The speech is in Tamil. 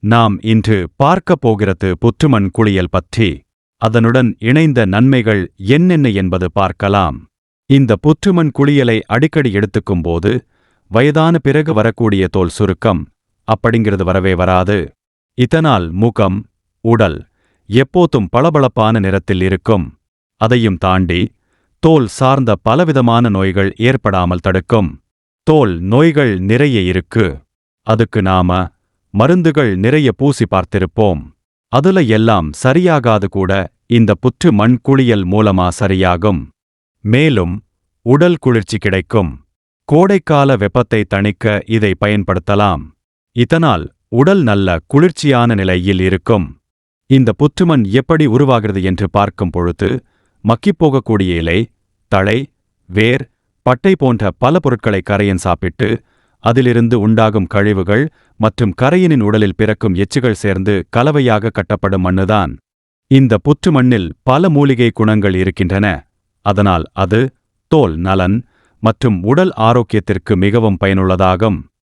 நாம் இன்று பார்க்கப் போகிறது புற்றுமண் குளியல் பற்றி. அதனுடன் இணைந்த நன்மைகள் என்னென்ன என்பது பார்க்கலாம். இந்த புற்றுமண் குளியலை அடிக்கடி எடுத்துக்கும்போது வயதான பிறகு வரக்கூடிய தோல் சுருக்கம் அப்படிங்கிறது வரவே வராது. இதனால் முகம், உடல் எப்போதும் பளபளப்பான நிறத்தில் இருக்கும். அதையும் தாண்டி தோல் சார்ந்த பலவிதமான நோய்கள் ஏற்படாமல் தடுக்கும். தோல் நோய்கள் நிறைய இருக்கு. அதுக்கு நாம மருந்துகள் நிறைய பூசி பார்த்திருப்போம். அதுல எல்லாம் சரியாகாது கூட இந்த புற்று மண் குளியல் மூலமா சரியாகும். மேலும் உடல் குளிர்ச்சி கிடைக்கும். கோடைக்கால வெப்பத்தை தணிக்க இதை பயன்படுத்தலாம். இதனால் உடல் நல்ல குளிர்ச்சியான நிலையில் இருக்கும். இந்த புற்றுமண் எப்படி உருவாகிறது என்று பார்க்கும் பொழுது மக்கிப்போகக்கூடிய இலை, தழை, வேர், பட்டை போன்ற பல பொருட்களை கரையன் சாப்பிட்டு அதிலிருந்து உண்டாகும் கழிவுகள் மற்றும் கரையனின் உடலில் பிறக்கும் எச்சுகள் சேர்ந்து கலவையாக கட்டப்படும் மண்ணுதான். இந்த புற்று மண்ணில் பல மூலிகை குணங்கள் இருக்கின்றன. அதனால் அது தோல் நலன் மற்றும் உடல் ஆரோக்கியத்திற்கு மிகவும் பயனுள்ளதாகும்.